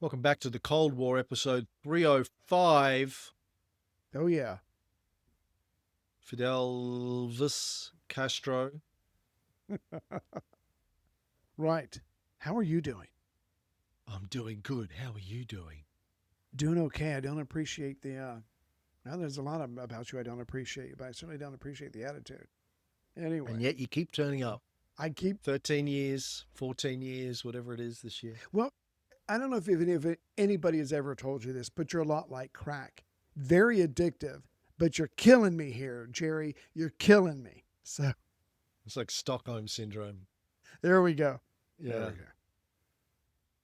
Welcome back to the Cold War, episode 305. Oh, yeah. Fidel vs. Castro. Right. How are you doing? I'm doing good. How are you doing? Doing okay. I don't appreciate the, now there's a lot about you I don't appreciate, but I certainly don't appreciate the attitude. Anyway. And yet you keep turning up. I keep, 13 years, 14 years, whatever it is this year. well, I don't know if anybody has ever told you this, but you're a lot like crack. Very addictive, but you're killing me here, Jerry. You're killing me. So It's like Stockholm Syndrome. there we go. Yeah. There we go.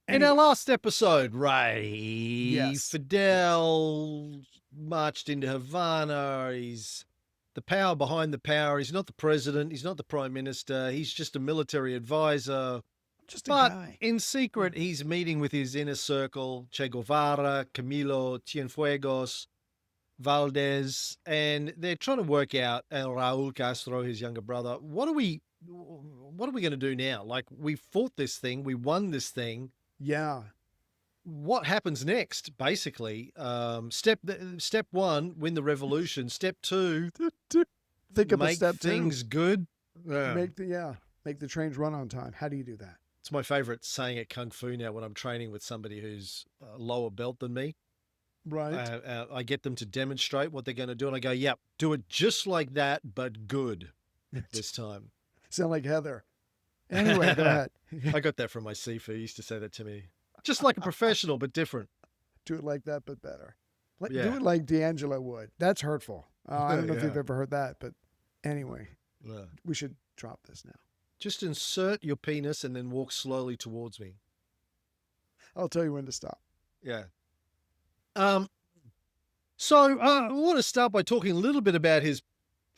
In our Anyway, last episode, Ray, Yes. Fidel marched into Havana. He's the power behind the power. He's not the president. He's not the prime minister. He's just a military advisor. just a But guy. in secret, he's meeting with his inner circle, Che Guevara, Camilo Cienfuegos, Valdez, and they're trying to work out, and Raul Castro, his younger brother, what are we going to do now? Like, we fought this thing, we won this thing. Yeah. What happens next? Basically, step one, win the revolution. Step two, Think of a make step things good. Yeah. make the trains run on time. How do you do that? It's my favorite saying at Kung Fu now when I'm training with somebody who's lower belt than me. Right. I get them to demonstrate what they're going to do, and I go, "Yep, do it just like that, but good this time." Sound like Heather. Anyway, go ahead. I got that from my Sifu. He used to say that to me, just like a professional, but different. Do it like that, but better. Do Yeah. it like D'Angelo would. That's hurtful. I don't know if Yeah. you've ever heard that, but anyway, Yeah. we should drop this now. Just insert your penis and then walk slowly towards me. I'll tell you when to stop. Yeah. So I want to start by talking a little bit about his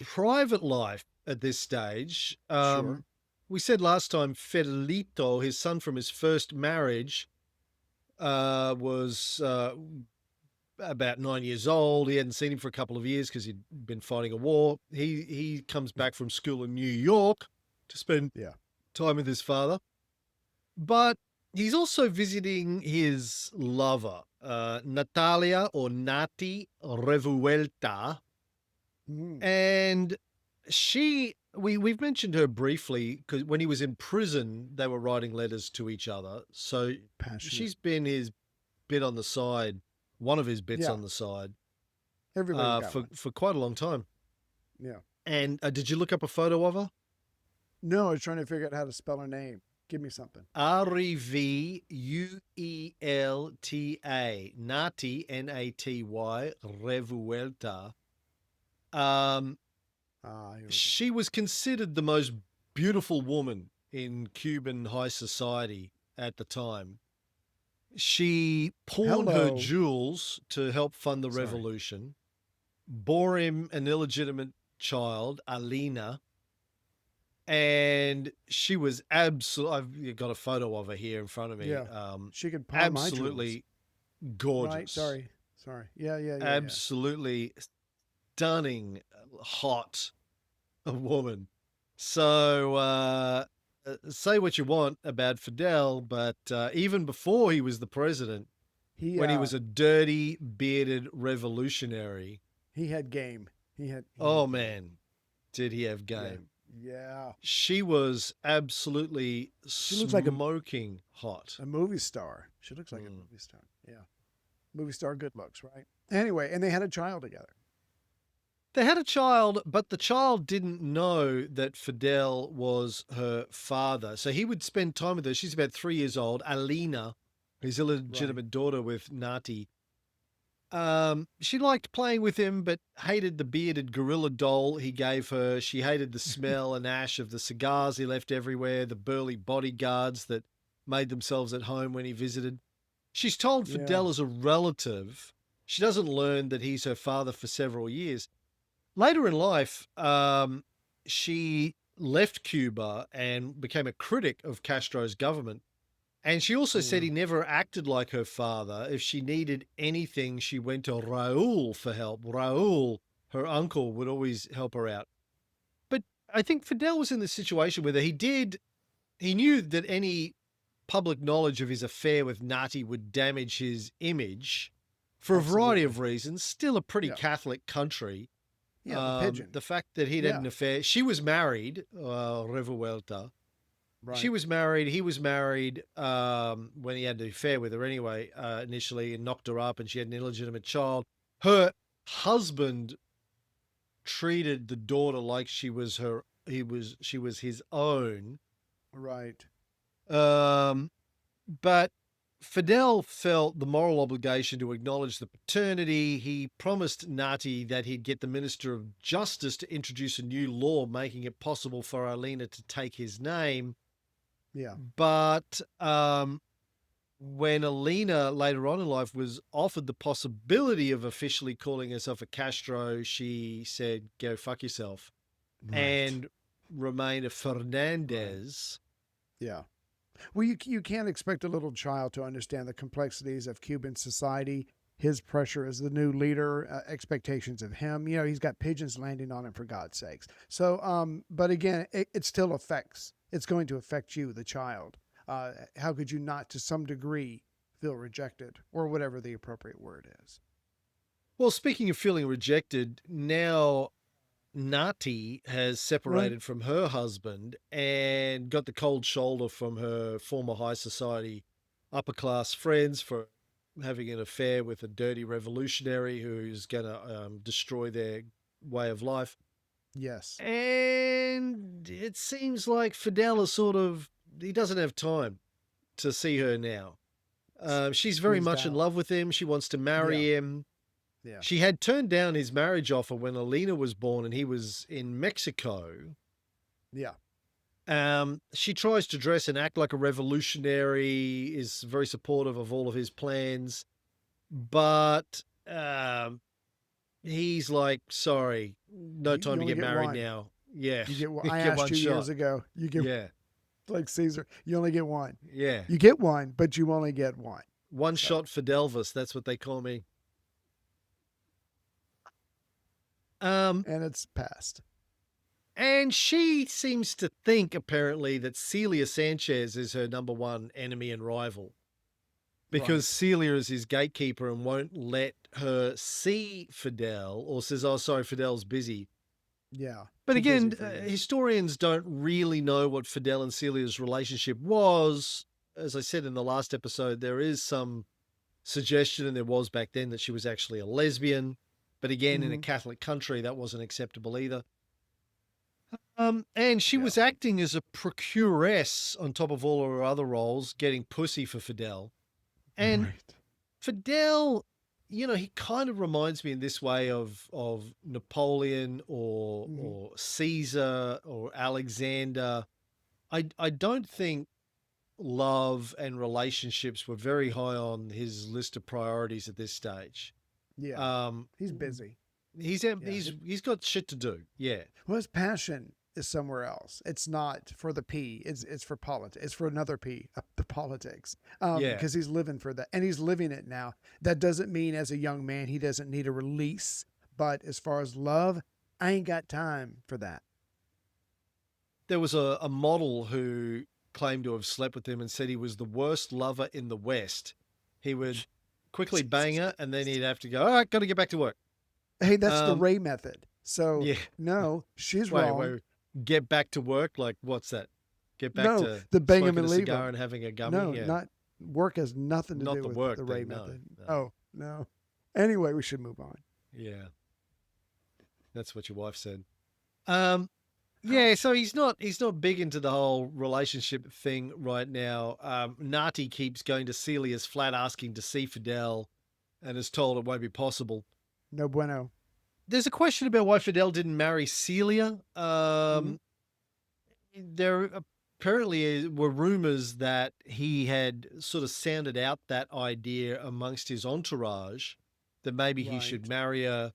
private life at this stage. Sure. We said last time Fidelito, his son from his first marriage, was about 9 years old. He hadn't seen him for a couple of years because he'd been fighting a war. He comes back from school in New York to spend Yeah. time with his father. But he's also visiting his lover, Natalia or Naty Revuelta. Mm, And we've mentioned her briefly because when he was in prison, they were writing letters to each other. So passionate. she's been his bit on the side, one of his bits Yeah. on the side, Everybody got one. for quite a long time. Yeah. And did you look up a photo of her? No, I was trying to figure out how to spell her name. Give me something. Revuelta, Naty, Naty, Revuelta. Here we go. She was considered the most beautiful woman in Cuban high society at the time. She pawned her Hello. jewels to help fund the Sorry. revolution, bore him an illegitimate child, Alina, and she was I've got a photo of her here in front of me. Yeah. She could pawn my jewels. Absolutely gorgeous. Right. Sorry. Yeah. Absolutely stunning, hot woman. So say what you want about Fidel, but even before he was the president, when he was a dirty, bearded revolutionary, he had game. He had oh game. man, did he have game. Yeah. She was absolutely looks like a- smoking hot. A movie star. She looks like a Mm. movie star. Yeah. Movie star good looks, right? Anyway, and they had a child together. They had a child, but the child didn't know that Fidel was her father. So he would spend time with her. She's about 3 years old. Alina, his illegitimate daughter with Naty. She liked playing with him, but hated the bearded gorilla doll he gave her. She hated the smell and ash of the cigars he left everywhere, the burly bodyguards that made themselves at home when he visited. She's told Yeah. Fidel is a relative. She doesn't learn that he's her father for several years. Later in life, she left Cuba and became a critic of Castro's government. And she also said he never acted like her father. If she needed anything, she went to Raul for help. Raul, her uncle, would always help her out. But I think Fidel was in the situation where he knew that any public knowledge of his affair with Naty would damage his image for a variety Absolutely. of reasons. Still a pretty Yeah. Catholic country. Yeah. The pigeon. The fact that he'd had Yeah. an affair, she was married, Revuelta. She Right. was married. He was married when he had the affair with her anyway, initially, and knocked her up, and she had an illegitimate child. Her husband treated the daughter like she was his own. Right. Um, but Fidel felt the moral obligation to acknowledge the paternity. He promised Naty that he'd get the Minister of Justice to introduce a new law making it possible for Alina to take his name. Yeah. But when Alina later on in life was offered the possibility of officially calling herself a Castro, she said, "Go fuck yourself," Right. and remained a Fernandez. Right. Yeah. Well, you can't expect a little child to understand the complexities of Cuban society, his pressure as the new leader, expectations of him. You know, he's got pigeons landing on him, for God's sakes. So, but again, it still affects. It's going to affect you, the child. How could you not, to some degree, feel rejected, or whatever the appropriate word is? Well, speaking of feeling rejected, now Naty has Right. separated from her husband and got the cold shoulder from her former high society upper class friends for having an affair with a dirty revolutionary who's going to destroy their way of life. Yes. And it seems like Fidel is sort of, he doesn't have time to see her now. She's very Squeezed much in out. love with him. She wants to Yeah. marry him. Yeah. She had turned down his marriage offer when Alina was born and he was in Mexico. Yeah. She tries to dress and act like a revolutionary, is very supportive of all of his plans, but he's like, sorry, no You time to only get get married one. now. Yeah, You get one. you I get asked one you years shot. ago. You get Yeah, like Caesar. You only get one. yeah. You get one, but you only get one. One So, shot Fidelvis, that's what they call me. Um, and it's passed. And she seems to think, apparently, that Celia Sanchez is her number one enemy and rival because Right. Celia is his gatekeeper and won't let her see Fidel or says, oh, sorry, Fidel's busy. Yeah. But Too busy again, for you. historians don't really know what Fidel and Celia's relationship was. As I said in the last episode, there is some suggestion, and there was back then, that she was actually a lesbian. But again, in a Hmm. Catholic country, that wasn't acceptable either. And she Yeah. was acting as a procuress on top of all her other roles, getting pussy for Fidel. And Right. Fidel, you know, he kind of reminds me in this way of Napoleon Hmm. or Caesar or Alexander. I don't think love and relationships were very high on his list of priorities at this stage. Yeah. Um, He's busy. he's Yeah. he's got shit to do. Yeah. Well, his passion is somewhere else. It's not for the P. It's for politics. It's for another P, the politics. Yeah. Because he's living for that, and he's living it now. That doesn't mean as a young man he doesn't need a release. But as far as love, I ain't got time for that. There was a model who claimed to have slept with him and said he was the worst lover in the West. He would quickly bang Jesus her and then Christ. he'd have to go, all right, got to get back to work. Hey, that's the Um, Ray method. So yeah. no, she's Wait, wrong. wait. Get back to work? Like, what's that? Get back No, to the bang him smoking and a leave cigar him. and having a gummy? No, Yeah. not work has nothing to Not do the with work the Ray thing. No, method. no. Oh no. Anyway, we should move on. Yeah. That's what your wife said. Um, yeah, so he's not big into the whole relationship thing right now. Naty keeps going to Celia's flat asking to see Fidel and is told it won't be possible. No bueno. There's a question about why Fidel didn't marry Celia. Mhm. There apparently were rumors that he had sort of sounded out that idea amongst his entourage that maybe he should Right. marry a.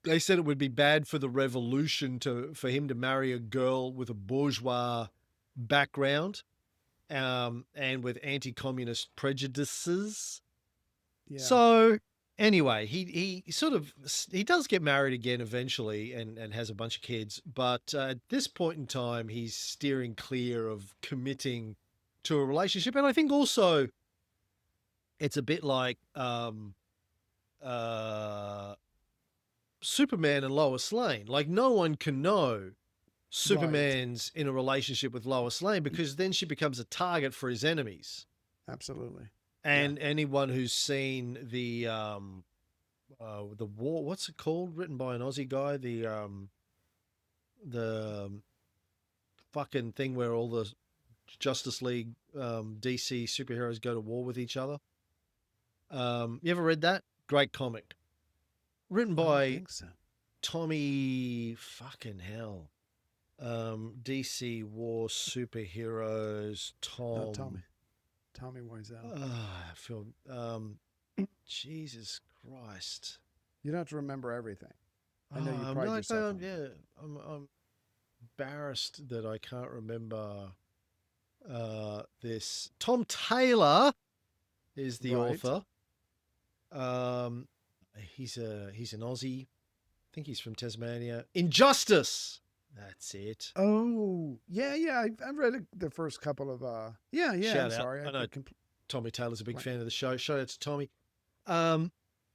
They said it would be bad for the revolution for him to marry a girl with a bourgeois background, and with anti-communist prejudices. Yeah. So anyway, he sort of he does get married again eventually and has a bunch of kids, but at this point in time, he's steering clear of committing to a relationship. And I think also it's a bit like Superman and Lois Lane. Like, no one can know Superman's in a relationship with Lois Lane because then she becomes a target for his enemies. Absolutely. And anyone who's seen the war, what's it called? Written by an Aussie guy, the fucking thing where all the Justice League DC superheroes go to war with each other. You ever read that? Great comic. Written I don't by think so. Tommy fucking hell. DC War Superheroes, No, Tom. Tommy Wiseau. I feel Jesus Christ. You don't have to remember everything. I know you I'm pride like, yourself on it. yeah, I'm embarrassed that I can't remember this. Tom Taylor is the Right. author. He's an Aussie. I think he's from Tasmania. Injustice. That's it. Oh, yeah. I've read the first couple of. Yeah. Shout I'm out. sorry. I know Tommy Taylor's a big fan of the show. Shout out to Tommy.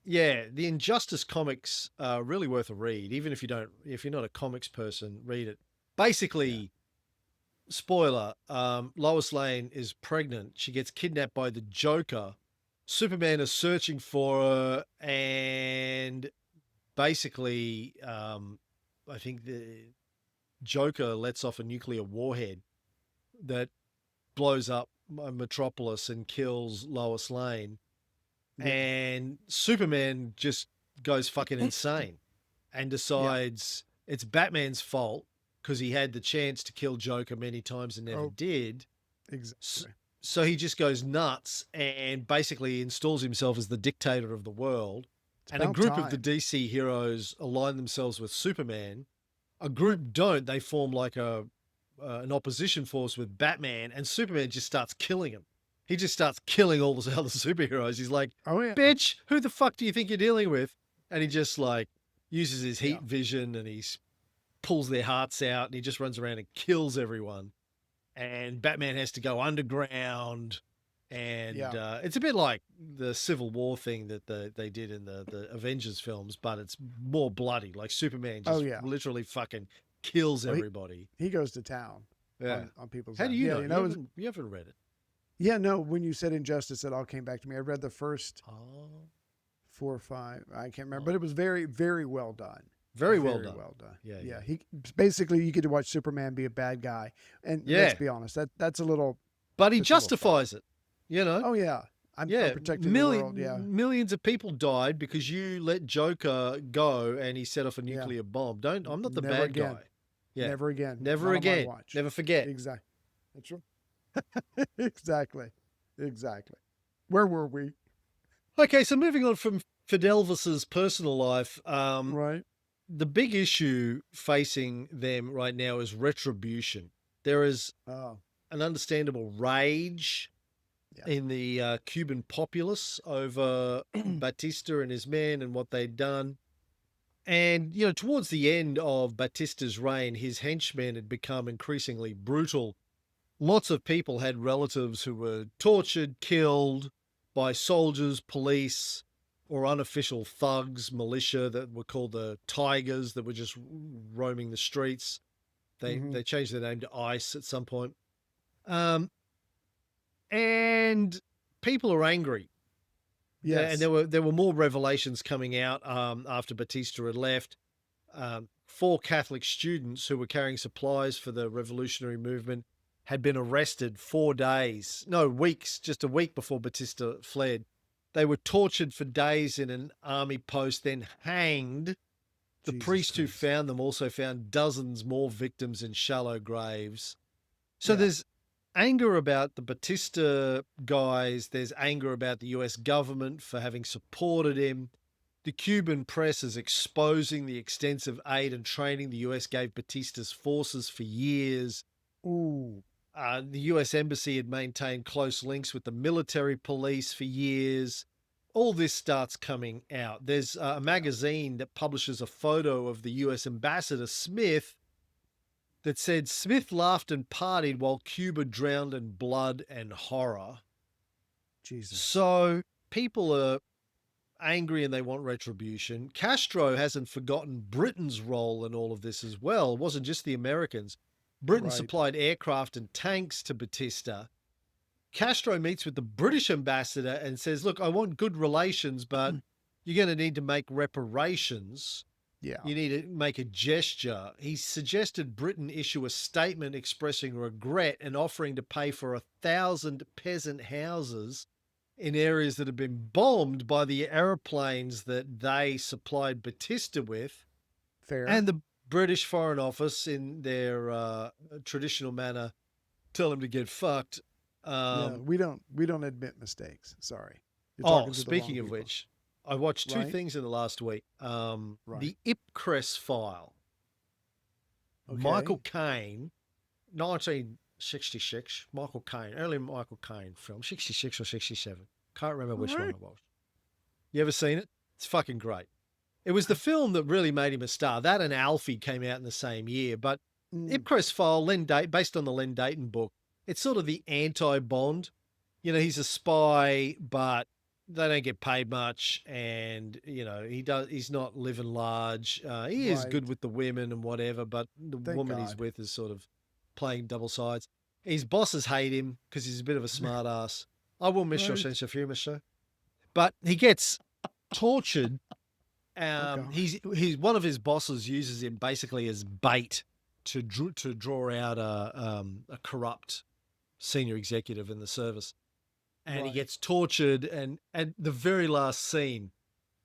Yeah, the Injustice comics are really worth a read. Even if you're not a comics person, read it. Basically, spoiler: Lois Lane is pregnant. She gets kidnapped by the Joker. Superman is searching for her, and basically, I think the Joker lets off a nuclear warhead that blows up Metropolis and kills Lois Lane. Yeah. And Superman just goes fucking insane and decides it's Batman's fault because he had the chance to kill Joker many times and never did. Exactly. So he just goes nuts and basically installs himself as the dictator of the world. And a group of the DC heroes align themselves with Superman. A group don't. They form like an opposition force with Batman, and Superman just starts killing him. He just starts killing all the other superheroes. He's like, Oh yeah. bitch, who the fuck do you think you're dealing with? And he just like uses his heat vision and he pulls their hearts out and he just runs around and kills everyone. And Batman has to go underground. And it's a bit like the Civil War thing that they did in the Avengers films, but it's more bloody. Like Superman just literally fucking kills everybody. He goes to town on people's lives. How do you know? You haven't read it. Yeah, no, when you said Injustice, it all came back to me. I read the first 4 or 5. I can't remember, but it was very, very well done. Very well done. Yeah. He basically, you get to watch Superman be a bad guy, and let's be honest, that's a little. But he justifies it, you know. Oh yeah, I'm protecting the world. Yeah, millions of people died because you let Joker go and he set off a nuclear bomb. I'm not the bad guy. Yeah, never again. Never again. Never forget. Exactly. That's right. Exactly. Where were we? Okay, so moving on from Fidelvis's personal life, right. The big issue facing them right now is retribution. There is an understandable rage in the Cuban populace over Batista and his men and what they'd done. And, you know, towards the end of Batista's reign, his henchmen had become increasingly brutal. Lots of people had relatives who were tortured, killed by soldiers, police, or unofficial thugs, militia that were called the Tigers that were just roaming the streets. They changed their name to ICE at some point. And people are angry. Yes. And there were more revelations coming out after Batista had left. 4 Catholic students who were carrying supplies for the revolutionary movement had been arrested 4 days, no, weeks, just a week before Batista fled. They were tortured for days in an army post, then hanged. The priest who found them also found dozens more victims in shallow graves. So there's anger about the Batista guys. There's anger about the US government for having supported him. The Cuban press is exposing the extensive aid and training the US gave Batista's forces for years. Ooh. The US embassy had maintained close links with the military police for years. All this starts coming out. There's a magazine that publishes a photo of the US ambassador Smith that said Smith laughed and partied while Cuba drowned in blood and horror. Jesus. So people are angry and they want retribution. Castro hasn't forgotten Britain's role in all of this as well. It wasn't just the Americans. Britain Right. supplied aircraft and tanks to Batista. Castro meets with the British ambassador and says, look, I want good relations, but you're going to need to make reparations. Yeah. You need to make a gesture. He suggested Britain issue a statement expressing regret and offering to pay for 1,000 peasant houses in areas that have been bombed by the aeroplanes that they supplied Batista with. Fair. And the British Foreign Office, in their traditional manner, tell him to get fucked. Yeah, we don't admit mistakes. Sorry. You're talking to the Speaking wrong of people. which, I watched two Right. things in the last week. Right. The Ipcress file. Okay. Michael Caine, 1966. Michael Caine, early Michael Caine film, 66 or 67. Can't remember which one Right. it was. You ever seen it? It's fucking great. It was the film that really made him a star. That and Alfie came out in the same year. But Ipcress file, based on the Len Dayton book, it's sort of the anti-Bond. You know, he's a spy, but they don't get paid much, and you know he's not living large. He is good with the women and whatever, but the woman he's with is sort of playing double sides. His bosses hate him because he's a bit of a smart ass. I will miss your sense of humor, sir. But he gets tortured. He's one of his bosses uses him basically as bait to draw out a corrupt senior executive in the service. And he gets tortured, and at the very last scene,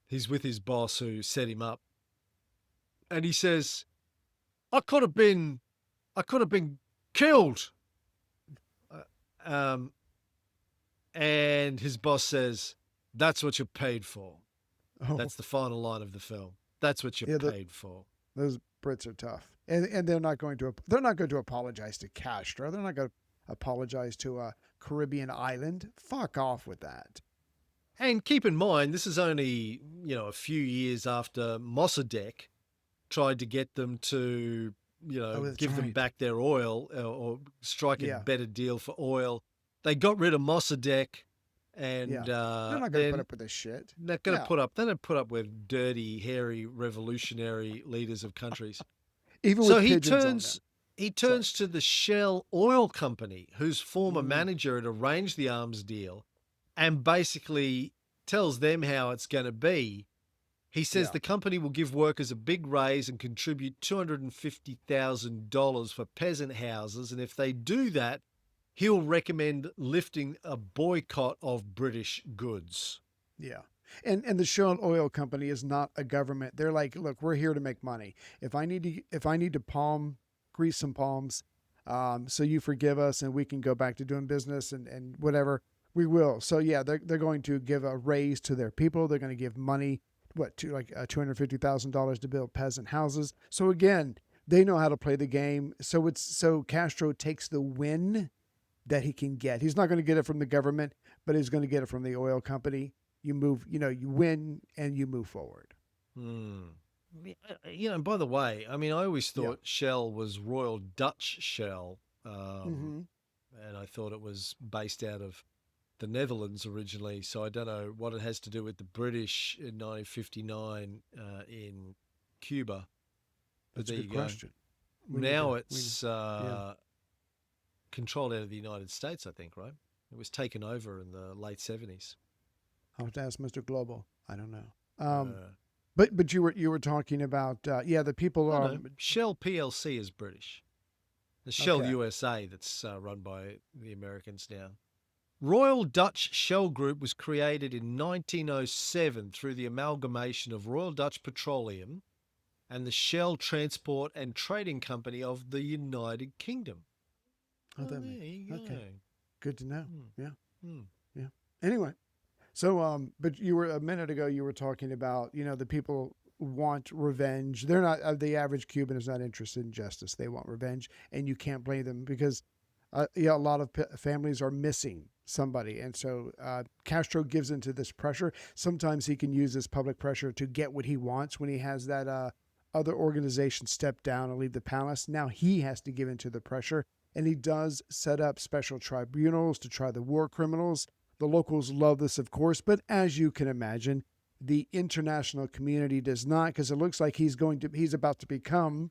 he's with his boss who set him up. And he says, I could have been killed. And his boss says, that's what you're paid for. Oh. That's the final line of the film. That's what you're paid for. Those Brits are tough. And they're not going to apologize to Castro. They're not going to apologize to a Caribbean island. Fuck off with that. And keep in mind, this is only, a few years after Mossadegh tried to get them to, give them back their oil or strike a better deal for oil. They got rid of Mossadegh, and they're not going to put up with this shit. They're going to put up. They don't put up with dirty, hairy, revolutionary leaders of countries. Even so with he turns to the Shell Oil Company, whose former manager had arranged the arms deal, and basically tells them how it's going to be. He says the company will give workers a big raise and contribute $250,000 for peasant houses, and if they do that, he'll recommend lifting a boycott of British goods. Yeah. And the Shell Oil Company is not a government. They're like, look, we're here to make money. If I need to grease some palms, so you forgive us and we can go back to doing business and whatever, we will. So yeah, they're going to give a raise to their people. They're going to give money, $250,000 to build peasant houses. So again, they know how to play the game. So Castro takes the win that he can get. He's not going to get it from the government, but he's going to get it from the oil company. You win and you move forward. By the way, I always thought Shell was Royal Dutch Shell. And I thought it was based out of the Netherlands originally. So I don't know what it has to do with the British in 1959 in Cuba. But That's a good question. Now it's controlled out of the United States, I think, right? It was taken over in the late 70s. I'll have to ask Mr. Global. I don't know. But you were talking about the people. No. Shell PLC is British. The Shell USA that's run by the Americans now. Royal Dutch Shell Group was created in 1907 through the amalgamation of Royal Dutch Petroleum and the Shell Transport and Trading Company of the United Kingdom. There you go. Okay. Good to know. Yeah. Anyway. So, but a minute ago, you were talking about, the people want revenge. They're not, the average Cuban is not interested in justice. They want revenge, and you can't blame them because, a lot of families are missing somebody. And so Castro gives into this pressure. Sometimes he can use this public pressure to get what he wants when he has that other organizations step down and leave the palace. Now he has to give in to the pressure, and he does set up special tribunals to try the war criminals. The locals love this, of course, but as you can imagine, the international community does not, because it looks like he's about to become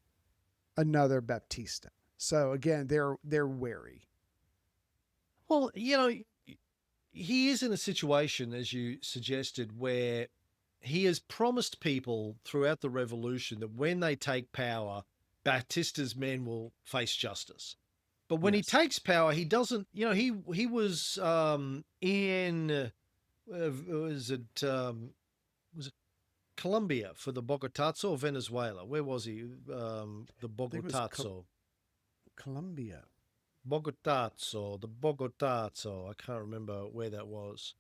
another Baptista. So again, they're wary. Well, he is in a situation, as you suggested, where he has promised people throughout the revolution that when they take power, Batista's men will face justice. But when he Yes. takes power, he doesn't. He was in was it Colombia for the Bogotazo or Venezuela? Where was he? The think it was Bogotazo. Colombia. Bogotazo, the Bogotazo. I can't remember where that was.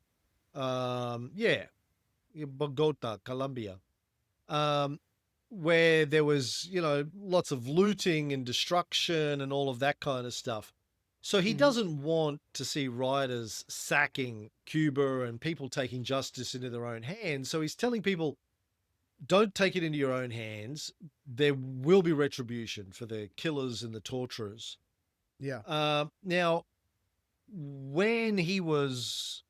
Yeah, Bogota, Colombia. Um, where there was, lots of looting and destruction and all of that kind of stuff. So he doesn't want to see rioters sacking Cuba and people taking justice into their own hands. So he's telling people, don't take it into your own hands. There will be retribution for the killers and the torturers. Yeah. Now, when he was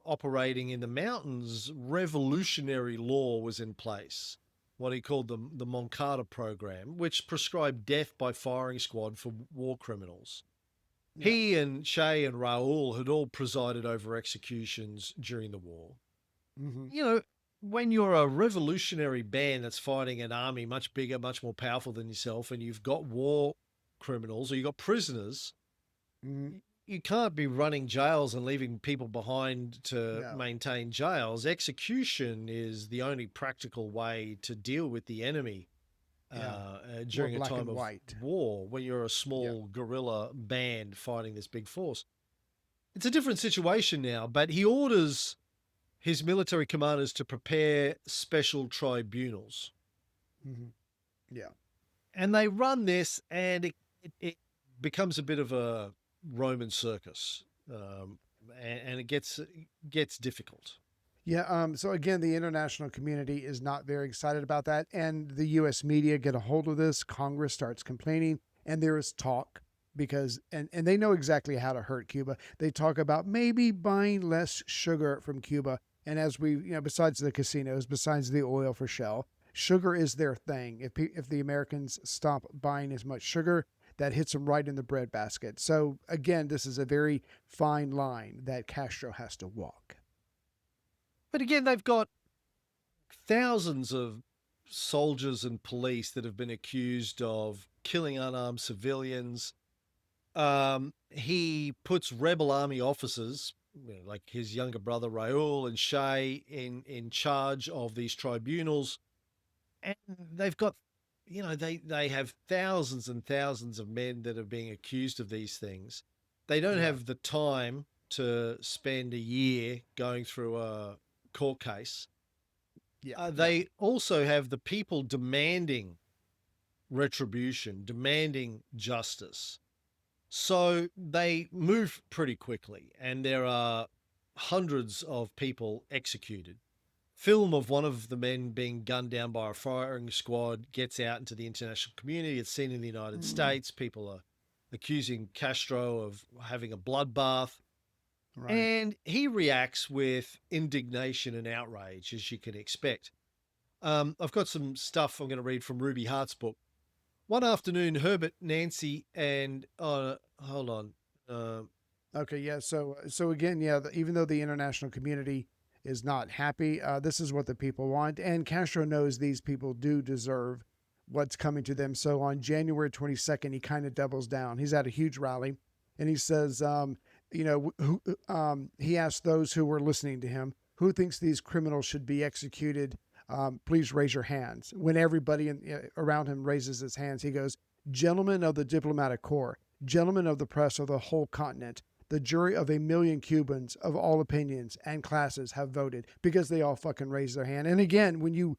operating in the mountains, revolutionary law was in place, what he called the Moncada program, which prescribed death by firing squad for war criminals. Yeah. He and Che and Raul had all presided over executions during the war. When you're a revolutionary band that's fighting an army much bigger, much more powerful than yourself, and you've got war criminals or you've got prisoners, you can't be running jails and leaving people behind to maintain jails. Execution is the only practical way to deal with the enemy during a time of war when you're a small guerrilla band fighting this big force. It's a different situation now, but he orders his military commanders to prepare special tribunals. Yeah. And they run this, and it becomes a bit of a Roman circus, and it gets difficult. Yeah. So again, the international community is not very excited about that, and the U.S. media get a hold of this. Congress starts complaining, and there is talk because and they know exactly how to hurt Cuba. They talk about maybe buying less sugar from Cuba, and as we besides the casinos, besides the oil for Shell, sugar is their thing. If the Americans stop buying as much sugar, that hits them right in the breadbasket. So again, this is a very fine line that Castro has to walk. But again, they've got thousands of soldiers and police that have been accused of killing unarmed civilians. He puts rebel army officers, like his younger brother Raul and Che, in charge of these tribunals. And they've got, they have thousands and thousands of men that are being accused of these things. They don't have the time to spend a year going through a court case. They also have the people demanding retribution, demanding justice. So they move pretty quickly, and there are hundreds of people executed. Film of one of the men being gunned down by a firing squad gets out into the international community. It's seen in the United States. People are accusing Castro of having a bloodbath. Right. And he reacts with indignation and outrage, as you can expect. I've got some stuff I'm going to read from Ruby Hart's book. One afternoon, Herbert, Nancy, and hold on. Okay, yeah. So again, even though the international community is not happy, this is what the people want, and Castro knows these people do deserve what's coming to them. So on January 22nd, he kind of doubles down. He's at a huge rally, and he says, he asked those who were listening to him, who thinks these criminals should be executed? Please raise your hands. When everybody around him raises his hands, he goes, gentlemen of the diplomatic corps, gentlemen of the press of the whole continent, the jury of 1 million Cubans of all opinions and classes have voted, because they all fucking raised their hand. And again, when you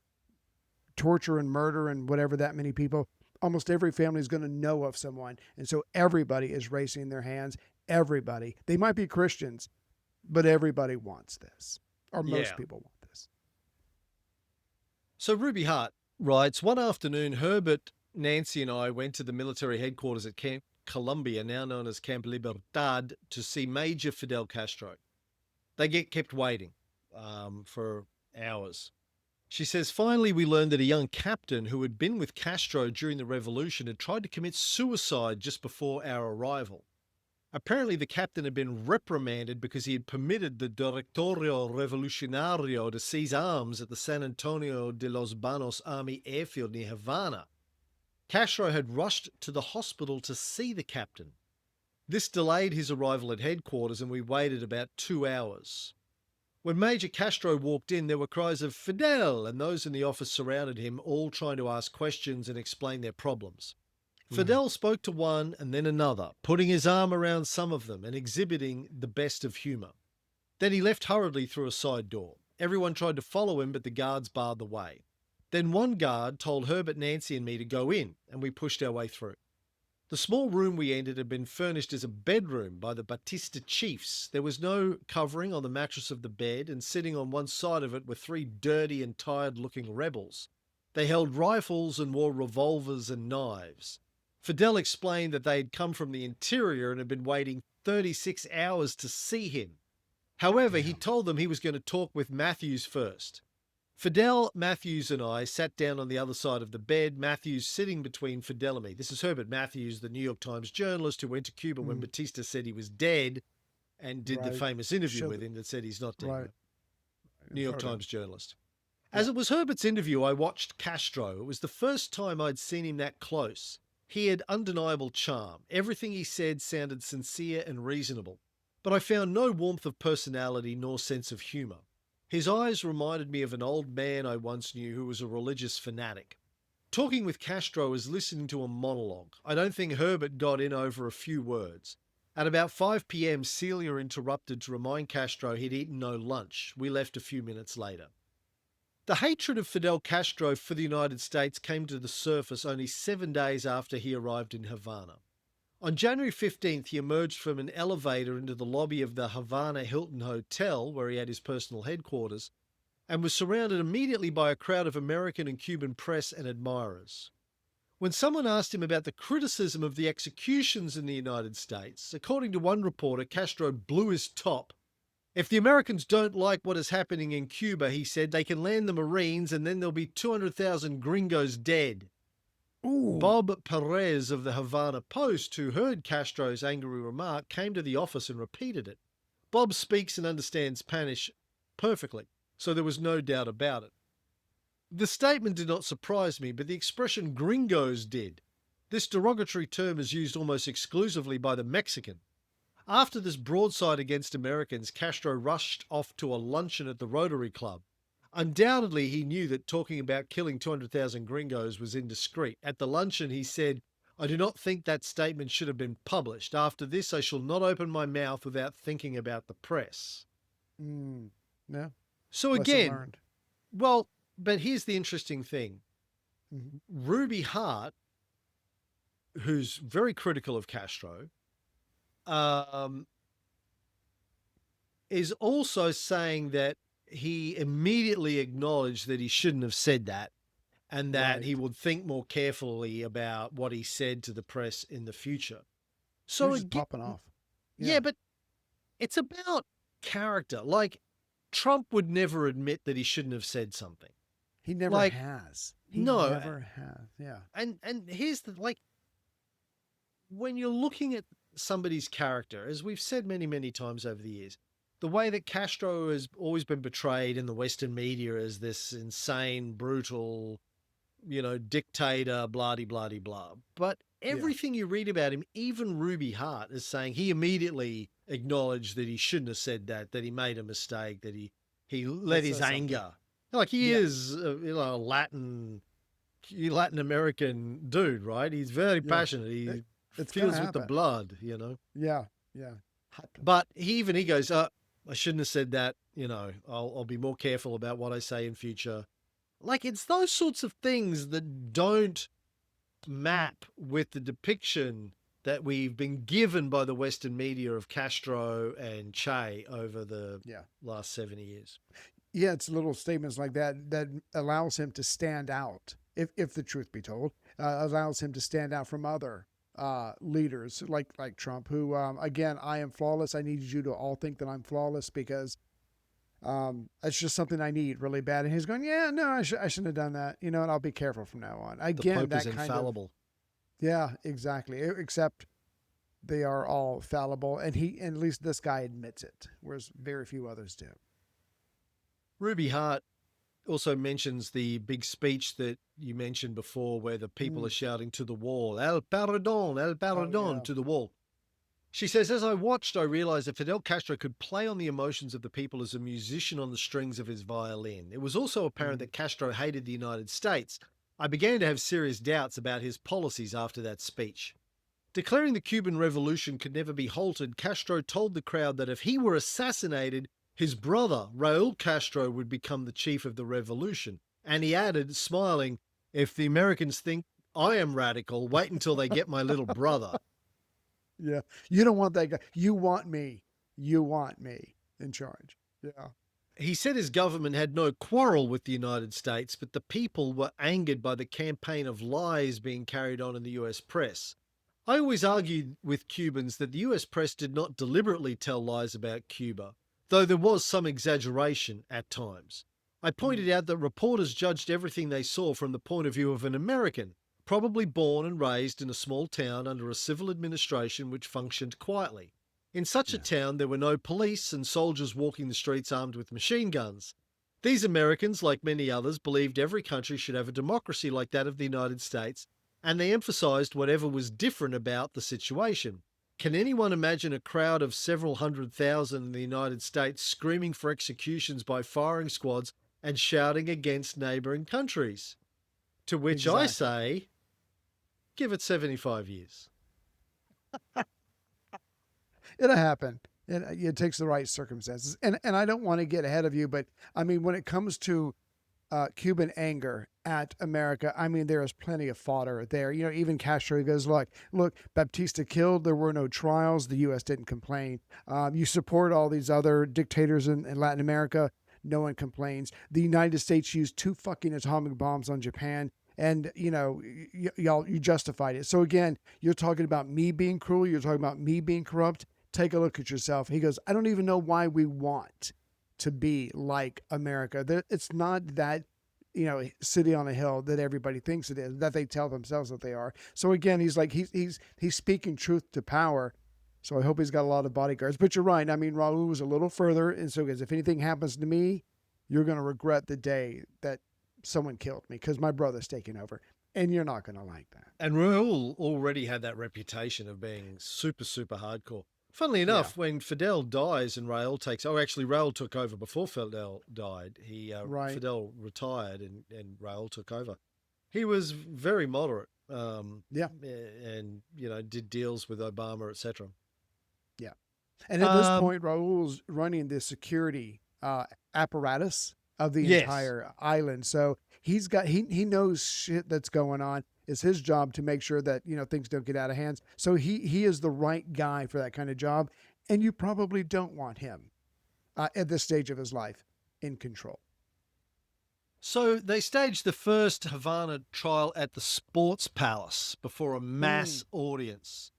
torture and murder and whatever that many people, almost every family is going to know of someone. And so everybody is raising their hands. Everybody. They might be Christians, but everybody wants this, or most people want this. So Ruby Hart, writes, one afternoon, Herbert, Nancy, and I went to the military headquarters at Camp Colombia, now known as Camp Libertad, to see Major Fidel Castro. They get kept waiting for hours. She says, finally, we learned that a young captain who had been with Castro during the revolution had tried to commit suicide just before our arrival. Apparently, the captain had been reprimanded because he had permitted the Directorio Revolucionario to seize arms at the San Antonio de los Banos Army airfield near Havana. Castro had rushed to the hospital to see the captain. This delayed his arrival at headquarters, and we waited about 2 hours. When Major Castro walked in, there were cries of Fidel, and those in the office surrounded him, all trying to ask questions and explain their problems. Fidel spoke to one and then another, putting his arm around some of them and exhibiting the best of humour. Then he left hurriedly through a side door. Everyone tried to follow him, but the guards barred the way. Then one guard told Herbert, Nancy, and me to go in, and we pushed our way through. The small room we entered had been furnished as a bedroom by the Batista chiefs. There was no covering on the mattress of the bed, and sitting on one side of it were 3 dirty and tired-looking rebels. They held rifles and wore revolvers and knives. Fidel explained that they had come from the interior and had been waiting 36 hours to see him. However, he told them he was going to talk with Matthews first. Fidel, Matthews, and I sat down on the other side of the bed, Matthews sitting between Fidel and me. This is Herbert Matthews, the New York Times journalist who went to Cuba when Batista said he was dead and did the famous interview with him that said he's not dead. New York Times journalist. As it was Herbert's interview, I watched Castro. It was the first time I'd seen him that close. He had undeniable charm. Everything he said sounded sincere and reasonable. But I found no warmth of personality nor sense of humour. His eyes reminded me of an old man I once knew who was a religious fanatic. Talking with Castro was listening to a monologue. I don't think Herbert got in over a few words. At about 5 p.m, Celia interrupted to remind Castro he'd eaten no lunch. We left a few minutes later. The hatred of Fidel Castro for the United States came to the surface only 7 days after he arrived in Havana. On January 15th, he emerged from an elevator into the lobby of the Havana Hilton Hotel, where he had his personal headquarters, and was surrounded immediately by a crowd of American and Cuban press and admirers. When someone asked him about the criticism of the executions in the United States, according to one reporter, Castro blew his top. If the Americans don't like what is happening in Cuba, he said, they can land the Marines and then there'll be 200,000 gringos dead. Ooh. Bob Perez of the Havana Post, who heard Castro's angry remark, came to the office and repeated it. Bob speaks and understands Spanish perfectly, so there was no doubt about it. The statement did not surprise me, but the expression gringos did. This derogatory term is used almost exclusively by the Mexican. After this broadside against Americans, Castro rushed off to a luncheon at the Rotary Club. Undoubtedly, he knew that talking about killing 200,000 gringos was indiscreet. At the luncheon, he said, I do not think that statement should have been published. After this, I shall not open my mouth without thinking about the press. Yeah. So again, well, but here's the interesting thing. Ruby Hart, who's very critical of Castro, is also saying that he immediately acknowledged that he shouldn't have said that and that he would think more carefully about what he said to the press in the future. So just popping off. Yeah, but it's about character. Like, Trump would never admit that he shouldn't have said something. He never has. He never has. Yeah. And here's the, like, when you're looking at somebody's character, as we've said many, many times over the years, the way that Castro has always been portrayed in the Western media as this insane, brutal, dictator, blah-de-blah-de-blah. But everything you read about him, even Ruby Hart is saying he immediately acknowledged that he shouldn't have said that he made a mistake, that he let his anger. Like, he is a Latin American dude, right? He's very passionate. He feels with the blood, Yeah. But he goes, I shouldn't have said that. I'll be more careful about what I say in future. Like, it's those sorts of things that don't map with the depiction that we've been given by the Western media of Castro and Che over the last 70 years. Yeah, it's little statements like that that allows him to stand out. if the truth be told, allows him to stand out from other leaders like Trump, who again, I am flawless. I need you to all think that I'm flawless because it's just something I need really bad. And he's going, yeah, no, I shouldn't have done that, and I'll be careful from now on. The Again, Pope is that kind of, infallible. yeah, exactly. Except they are all fallible, and at least this guy admits it, whereas very few others do. Ruby Hart also mentions the big speech that you mentioned before where the people are shouting to the wall, El Pardon, to the wall. She says, as I watched, I realized that Fidel Castro could play on the emotions of the people as a musician on the strings of his violin. It was also apparent that Castro hated the United States. I began to have serious doubts about his policies after that speech. Declaring the Cuban Revolution could never be halted, Castro told the crowd that if he were assassinated, his brother, Raul Castro, would become the chief of the revolution. And he added, smiling, if the Americans think I am radical, wait until they get my little brother. Yeah. You don't want that guy. You want me. You want me in charge. Yeah. He said his government had no quarrel with the United States, but the people were angered by the campaign of lies being carried on in the US press. I always argued with Cubans that the US press did not deliberately tell lies about Cuba, though there was some exaggeration at times. I pointed out that reporters judged everything they saw from the point of view of an American, probably born and raised in a small town under a civil administration which functioned quietly. In such a town, there were no police and soldiers walking the streets armed with machine guns. These Americans, like many others, believed every country should have a democracy like that of the United States, and they emphasized whatever was different about the situation. Can anyone imagine a crowd of several 100,000 in the United States screaming for executions by firing squads and shouting against neighboring countries? To which I say, give it 75 years. It'll happen. It takes the right circumstances. And I don't want to get ahead of you, but I mean, when it comes to Cuban anger at America, I mean, there is plenty of fodder there. Even Castro goes, look, Baptista killed. There were no trials. The U.S. didn't complain. You support all these other dictators in Latin America. No one complains. The United States used 2 fucking atomic bombs on Japan. And, you justified it. So again, you're talking about me being cruel. You're talking about me being corrupt. Take a look at yourself. He goes, I don't even know why we want to be like America. It's not that, city on a hill that everybody thinks it is, that they tell themselves that they are. So again, he's like, he's speaking truth to power. So I hope he's got a lot of bodyguards. But you're right. I mean, Raul was a little further. And so if anything happens to me, you're going to regret the day that someone killed me because my brother's taking over. And you're not going to like that. And Raul already had that reputation of being super, super hardcore. Funnily enough, when Fidel dies and Raul Raul took over before Fidel died. Fidel retired and Raul took over. He was very moderate. And did deals with Obama, etc. Yeah. And at this point, Raul's running the security apparatus of the entire island. So he knows shit that's going on. It's his job to make sure that, things don't get out of hands. So he is the right guy for that kind of job. And you probably don't want him at this stage of his life in control. So they staged the first Havana trial at the Sports Palace before a mass audience.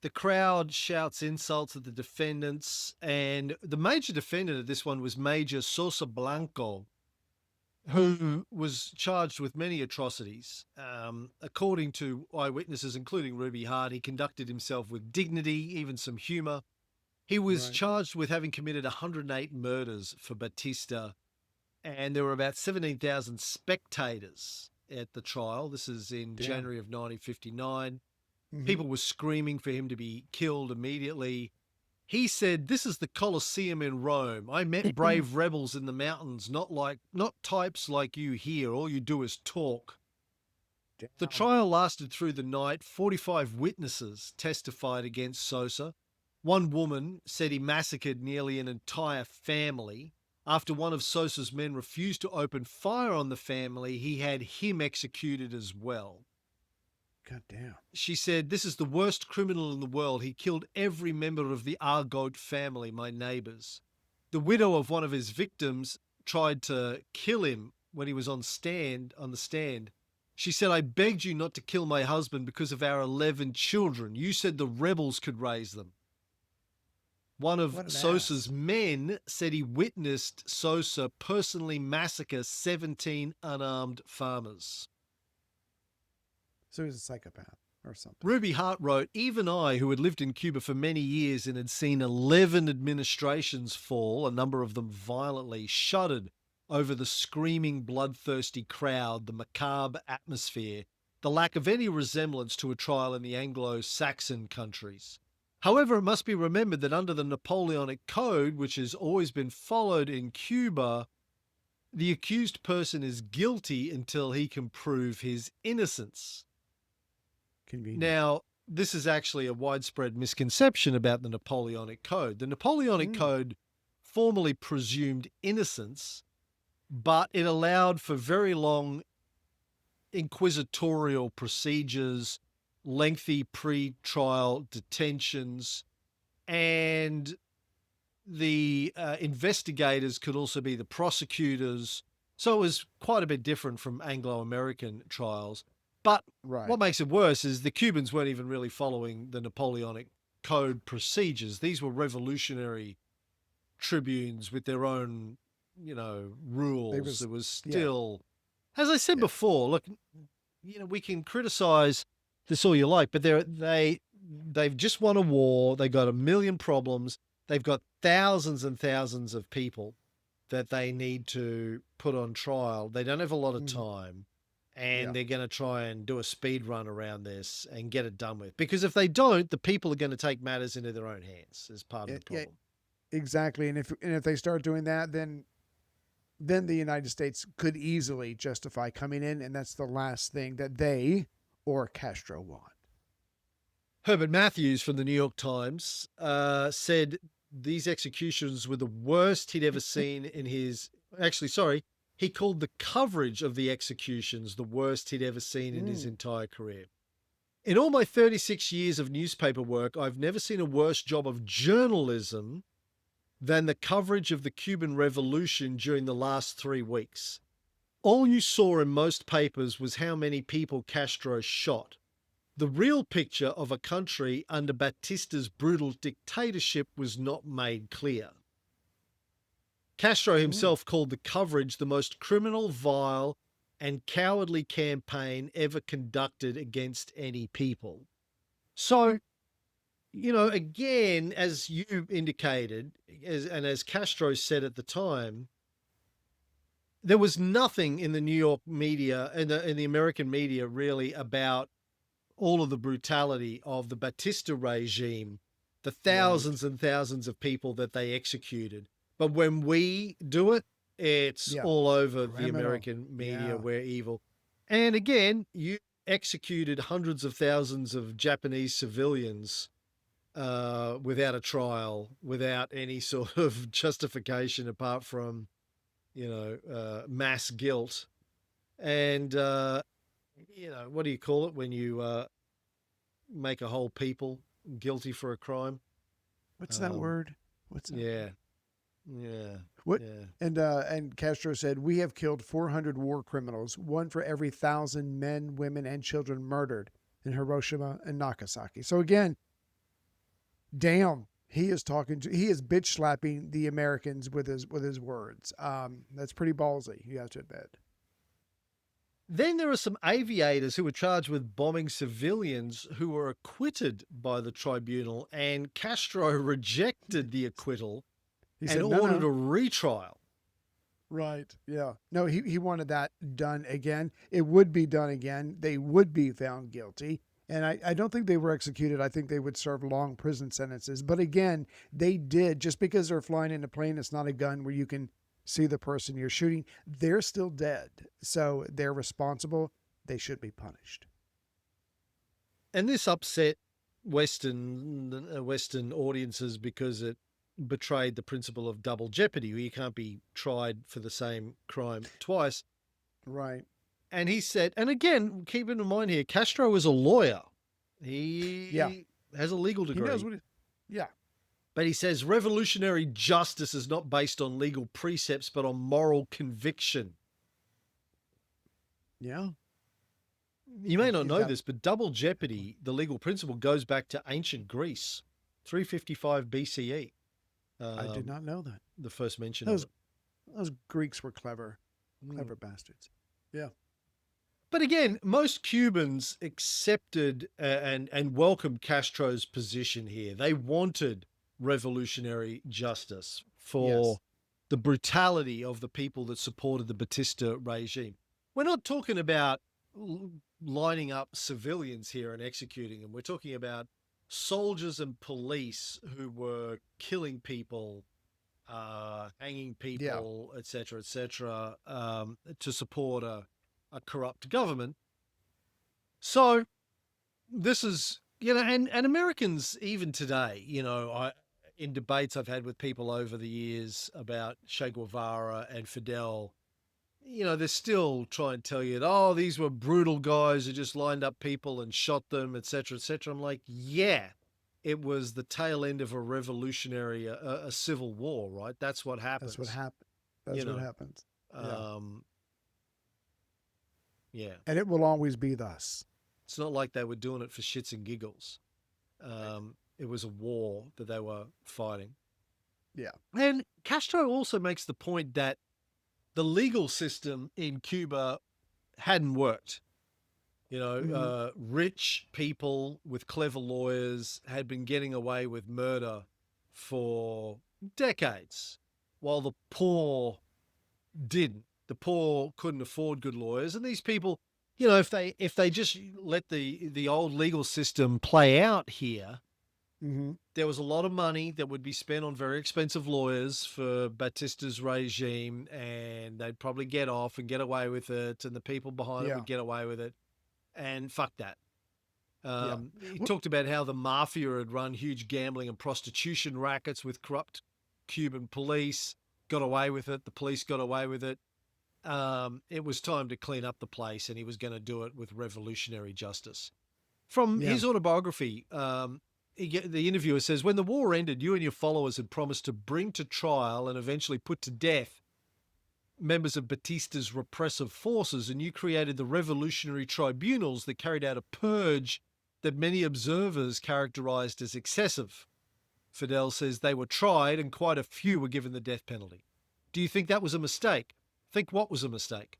The crowd shouts insults at the defendants, and the major defendant of this one was Major Sosa Blanco, who was charged with many atrocities. According to eyewitnesses, including Ruby Hart, he conducted himself with dignity, even some humor. He was charged with having committed 108 murders for Batista, and there were about 17,000 spectators at the trial. This is in January of 1959. People were screaming for him to be killed immediately. He said, "This is the Colosseum in Rome. I met brave rebels in the mountains, not types like you here. All you do is talk." Damn. The trial lasted through the night. 45 witnesses testified against Sosa. One woman said he massacred nearly an entire family. After one of Sosa's men refused to open fire on the family, he had him executed as well. God damn. She said, "This is the worst criminal in the world. He killed every member of the Argote family, my neighbors." The widow of one of his victims tried to kill him when he was on the stand. She said, I begged you not to kill my husband because of our 11 children. You said the rebels could raise them. One of What an Sosa's ass. men said he witnessed Sosa personally massacre 17 unarmed farmers. So he's a psychopath or something. Ruby Hart wrote, even I, who had lived in Cuba for many years and had seen 11 administrations fall, a number of them violently, shuddered over the screaming, bloodthirsty crowd, the macabre atmosphere, the lack of any resemblance to a trial in the Anglo-Saxon countries. However, it must be remembered that under the Napoleonic Code, which has always been followed in Cuba, the accused person is guilty until he can prove his innocence. Convenient. Now, this is actually a widespread misconception about the Napoleonic Code. The Napoleonic Code formally presumed innocence, but it allowed for very long inquisitorial procedures, lengthy pre-trial detentions, and the investigators could also be the prosecutors. So it was quite a bit different from Anglo-American trials. But what makes it worse is the Cubans weren't even really following the Napoleonic Code procedures. These were revolutionary tribunes with their own, rules. It was still, as I said before, look, we can criticize this all you like, but they've just won a war. They got a million problems. They've got thousands and thousands of people that they need to put on trial. They don't have a lot of time. And they're going to try and do a speed run around this and get it done with. Because if they don't, the people are going to take matters into their own hands as part of the problem. Exactly. And if they start doing that, then the United States could easily justify coming in, and that's the last thing that they or Castro want. Herbert Matthews from the New York Times said these executions were the worst he'd ever seen in his... Actually, sorry. He called the coverage of the executions the worst he'd ever seen in his entire career. In all my 36 years of newspaper work, I've never seen a worse job of journalism than the coverage of the Cuban Revolution during the last 3 weeks. All you saw in most papers was how many people Castro shot. The real picture of a country under Batista's brutal dictatorship was not made clear. Castro himself called the coverage the most criminal, vile, and cowardly campaign ever conducted against any people. So, again, as you indicated, and as Castro said at the time, there was nothing in the New York media and in the American media really about all of the brutality of the Batista regime, the thousands and thousands of people that they executed. But when we do it, it's all over the American media. We're evil. And again, you executed hundreds of thousands of Japanese civilians without a trial, without any sort of justification apart from, mass guilt. And, what do you call it when you make a whole people guilty for a crime? What's that word? What's that? Yeah. What? Yeah. And Castro said, we have killed 400 war criminals, one for every 1,000 men, women, and children murdered in Hiroshima and Nagasaki. So again, damn, he is bitch slapping the Americans with his words. That's pretty ballsy, you have to admit. Then there are some aviators who were charged with bombing civilians who were acquitted by the tribunal, and Castro rejected the acquittal and ordered a retrial. Right. Yeah. No, he wanted that done again. It would be done again. They would be found guilty. And I don't think they were executed. I think they would serve long prison sentences. But again, they did. Just because they're flying in a plane, it's not a gun where you can see the person you're shooting. They're still dead. So they're responsible. They should be punished. And this upset Western audiences because it betrayed the principle of double jeopardy, where you can't be tried for the same crime twice. Right. And he said, and again, keep in mind here, Castro is a lawyer. He has a legal degree. He knows what But he says revolutionary justice is not based on legal precepts, but on moral conviction. Yeah. You may not He's know got. this, but double jeopardy, the legal principle, goes back to ancient Greece, 355 BCE. I did Um, not know that. the first mention of Those it. those Greeks were clever, Mm. clever bastards. Yeah. But again, most Cubans accepted and welcomed Castro's position here. They wanted revolutionary justice for Yes. the brutality of the people that supported the Batista regime. We're not talking about lining up civilians here and executing them. We're talking about soldiers and police who were killing people, hanging Yeah. people, etc., to support a corrupt government. So this is, and Americans even today, in debates I've had with people over the years about Che Guevara and Fidel, they still try and tell you, oh, these were brutal guys who just lined up people and shot them, etc., etc. I'm like, yeah, it was the tail end of a revolutionary, a civil war, right? That's what That's what happens, happened. you That's what know. happens. Yeah. Um, yeah. And it will always be thus. It's not like they were doing it for shits and giggles. Right. It was a war that they were fighting. Yeah. And Castro also makes the point that the legal system in Cuba hadn't worked. Mhm. Rich people with clever lawyers had been getting away with murder for decades, while the poor didn't. The poor couldn't afford good lawyers, and these people, if they just let the old legal system play out here, Mhm. there was a lot of money that would be spent on very expensive lawyers for Batista's regime, and they'd probably get off and get away with it, and the people behind it Yeah. would get away with it, and fuck that. Yeah. He Wh- talked about how the mafia had run huge gambling and prostitution rackets with corrupt Cuban police, got away with it. The police got away with it. It was time to clean up the place, and he was going to do it with revolutionary justice. From Yeah. his autobiography, the interviewer says, when the war ended, you and your followers had promised to bring to trial and eventually put to death members of Batista's repressive forces, and you created the revolutionary tribunals that carried out a purge that many observers characterized as excessive. Fidel says they were tried and quite a few were given the death penalty. Do you think that was a mistake? Think what was a mistake?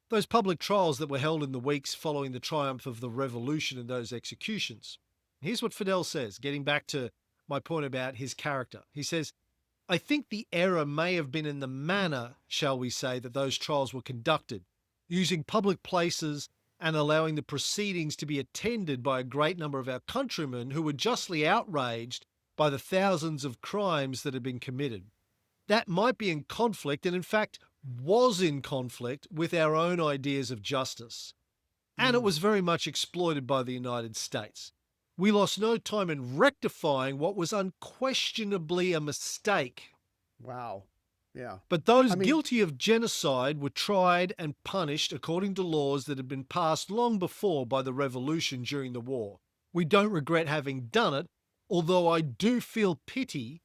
Those public trials that were held in the weeks following the triumph of the revolution and those executions. Here's what Fidel says, getting back to my point about his character. He says, I think the error may have been in the manner, shall we say, that those trials were conducted, using public places and allowing the proceedings to be attended by a great number of our countrymen who were justly outraged by the thousands of crimes that had been committed. That might be in conflict, and in fact was in conflict with our own ideas of justice. And it Mm. was very much exploited by the United States. We lost no time in rectifying what was unquestionably a mistake. Wow. Yeah. But those I mean, guilty of genocide were tried and punished according to laws that had been passed long before by the revolution during the war. We don't regret having done it, although I do feel pity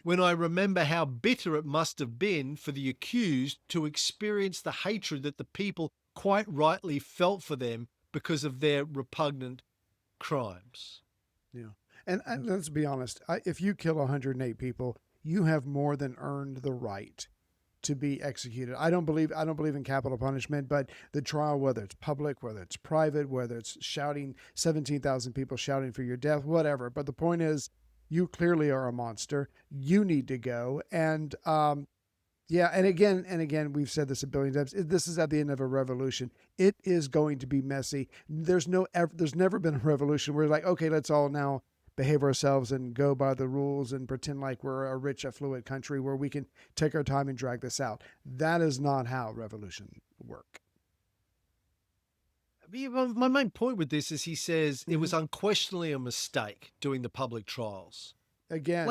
when I remember how bitter it must have been for the accused to experience the hatred that the people quite rightly felt for them because of their repugnant crimes. yeah. And let's be honest. If you kill 108 people, you have more than earned the right to be executed. I don't believe in capital punishment, but the trial, whether it's public, whether it's private, whether it's shouting 17,000 people shouting for your death, whatever. But the point is, you clearly are a monster. You need to go. And yeah, and again, we've said this a billion times. This is at the end of a revolution. It is going to be messy. There's never been a revolution where like, okay, let's all now behave ourselves and go by the rules and pretend like we're a rich, affluent country where we can take our time and drag this out. That is not how revolution work. My main point with this is he says it Mm-hmm. was unquestionably a mistake doing the public trials. Like Again,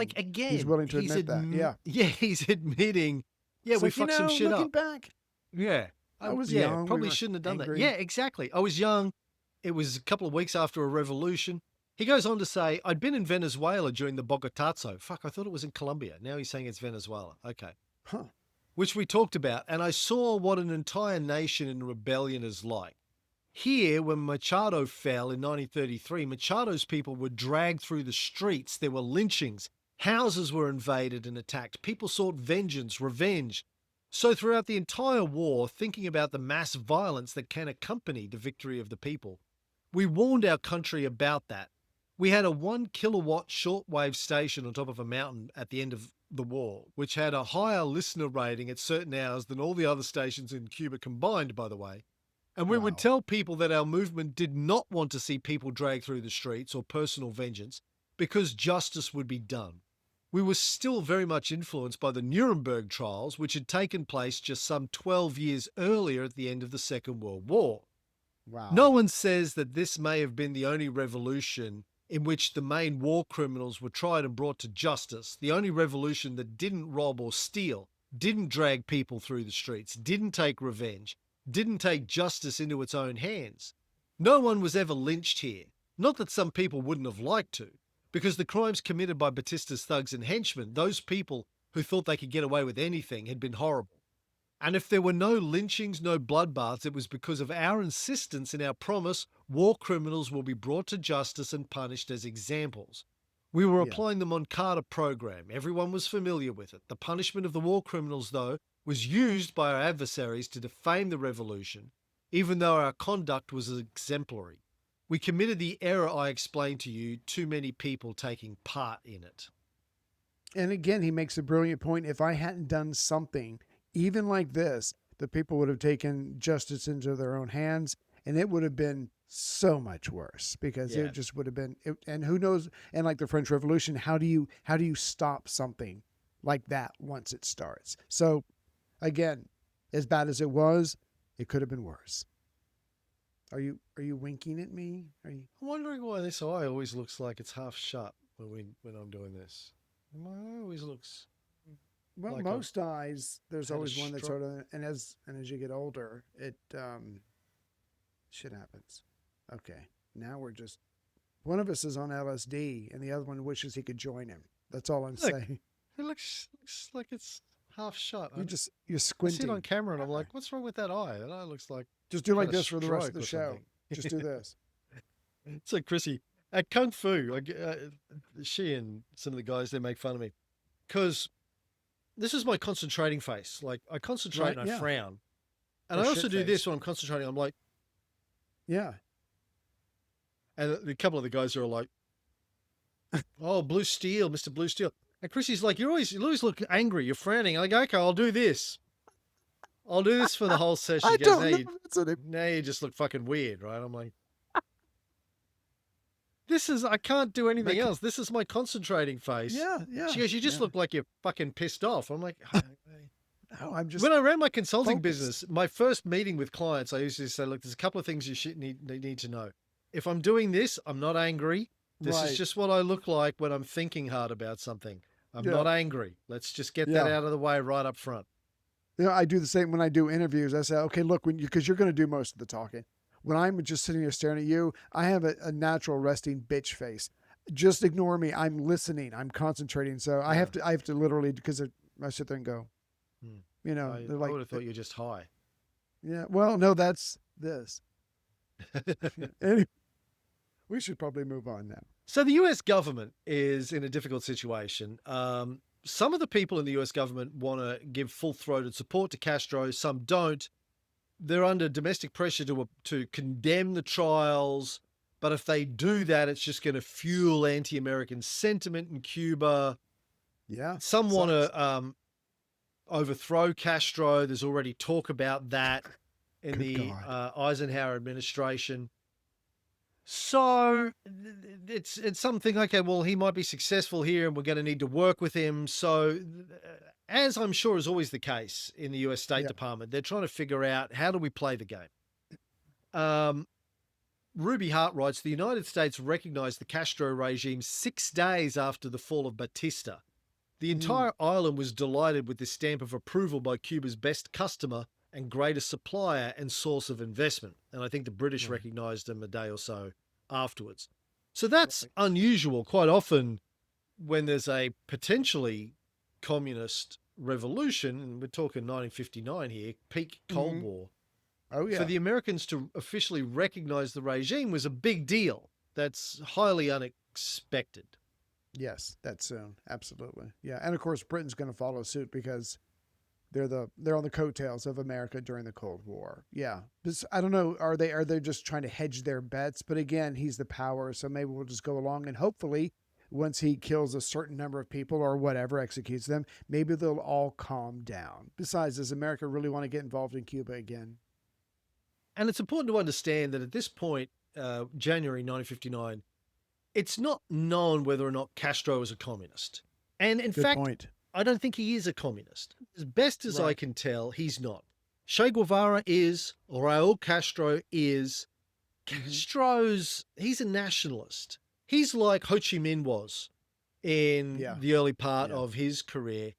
he's again, willing to admit that. Yeah, yeah, he's admitting, yeah, it's we like fucked some shit looking up. back, Yeah, I was yeah, young. We probably were shouldn't have done that. angry. Yeah, exactly. I was young. It was a couple of weeks after a revolution. He goes on to say, I'd been in Venezuela during the Bogotazo. Fuck, I thought it was in Colombia. Now he's saying it's Venezuela. Okay. Huh. Which we talked about. And I saw what an entire nation in rebellion is like. Here, when Machado fell in 1933, Machado's people were dragged through the streets. There were lynchings. Houses were invaded and attacked. People sought vengeance, revenge. So, throughout the entire war, thinking about the mass violence that can accompany the victory of the people, we warned our country about that. We had a 1 kilowatt shortwave station on top of a mountain at the end of the war, which had a higher listener rating at certain hours than all the other stations in Cuba combined, by the way. And we would Wow. tell people that our movement did not want to see people dragged through the streets or personal vengeance because justice would be done. We were still very much influenced by the Nuremberg trials, which had taken place just some 12 years earlier at the end of the Second World War. Wow. No one says that this may have been the only revolution in which the main war criminals were tried and brought to justice, the only revolution that didn't rob or steal, didn't drag people through the streets, didn't take revenge, didn't take justice into its own hands. No one was ever lynched here. Not that some people wouldn't have liked to, because the crimes committed by Batista's thugs and henchmen, those people who thought they could get away with anything, had been horrible. And if there were no lynchings, no bloodbaths, it was because of our insistence in our promise war criminals will be brought to justice and punished as examples. We were Yeah. applying the Moncada program. Everyone was familiar with it. The punishment of the war criminals, though, was used by our adversaries to defame the revolution, even though our conduct was exemplary. We committed the error I explained to you, too many people taking part in it. And again, he makes a brilliant point. If I hadn't done something, even like this, the people would have taken justice into their own hands, and it would have been so much worse because Yeah. it just would have been. And who knows? And like the French Revolution, how do you stop something like that once it starts? So, again, as bad as it was, it could have been worse. Are you winking at me? Are you? I'm wondering why this eye always looks like it's half shut when I'm doing this. My eye always looks. Well, Like most eyes, there's had a always one that's stroke. sort of, and as you get older, it shit happens. Okay, now we're just one of us is on LSD, and the other one wishes he could join him. That's all I'm Look, saying. It looks like it's half shut. You're I see it squinting. on camera and I'm like, what's wrong with that eye? That eye looks like Just do like had a this for the rest of stroke the or show. something. Just do this. So Chrissy, at Kung Fu, she and some of the guys, they make fun of me because this is my concentrating face. Like I concentrate Right, and I yeah. frown. And Or I also shit do face. this when I'm concentrating. I'm like, Yeah. and a couple of the guys are like, oh, Blue Steel, Mr. Blue Steel. And Chrissy's like, you always look angry. You're frowning. I'm like, okay, I'll do this. I'll do this for the whole session. I He goes, don't now know. you, That's what it, now you just look fucking weird, right? I'm like, I can't do anything else. This is my concentrating face. yeah, yeah. She goes, you just yeah. look like you're fucking pissed off. I'm like, No, I'm just when I ran my consulting focused. business, my first meeting with clients, I used to say, look, there's a couple of things you need to know. If I'm doing this, I'm not angry. This Right. is just what I look like when I'm thinking hard about something. I'm Yeah. not angry. Let's just get that Yeah. out of the way right up front. You know, I do the same when I do interviews. I say, okay, look, because you're going to do most of the talking. When I'm just sitting here staring at you, I have a natural resting bitch face. Just ignore me. I'm listening. I'm concentrating. So I have to literally, because I sit there and go, Hmm. you know, I they're like, would have thought you were just high. yeah, well, no, that's this. Anyway, we should probably move on now. So the US government is in a difficult situation. Some of the people in the US government want to give full-throated support to Castro. Some don't. They're under domestic pressure to condemn the trials. But if they do that, it's just going to fuel anti-American sentiment in Cuba. Yeah. Some want sucks. to overthrow Castro. There's already talk about that in Good the God. Eisenhower administration. So it's something, okay, well, he might be successful here and we're going to need to work with him. So as I'm sure is always the case in the US State Yeah. Department, they're trying to figure out how do we play the game. Ruby Hart writes, the United States recognized the Castro regime 6 days after the fall of Batista. The entire island was delighted with this stamp of approval by Cuba's best customer and greatest supplier and source of investment. And I think the British recognized them a day or so afterwards. So that's unusual. Quite often when there's a potentially communist revolution, and we're talking 1959 here, peak Cold War, Oh, For yeah. the Americans to officially recognize the regime was a big deal. That's highly unexpected. Yes, that soon. Absolutely. Yeah. And of course, Britain's going to follow suit because they're on the coattails of America during the Cold War. Yeah. I don't know. Are they just trying to hedge their bets? But again, he's the power, so maybe we'll just go along and hopefully once he kills a certain number of people or whatever, executes them, maybe they'll all calm down. Besides, does America really want to get involved in Cuba again? And it's important to understand that at this point, January 1959, it's not known whether or not Castro is a communist. And in Good fact, point. I don't think he is a communist. As best as I Right. can tell, he's not. Che Guevara is, or Raul Castro is. Hmm. He's a nationalist. He's like Ho Chi Minh was in Yeah. the early part Yeah. of his career.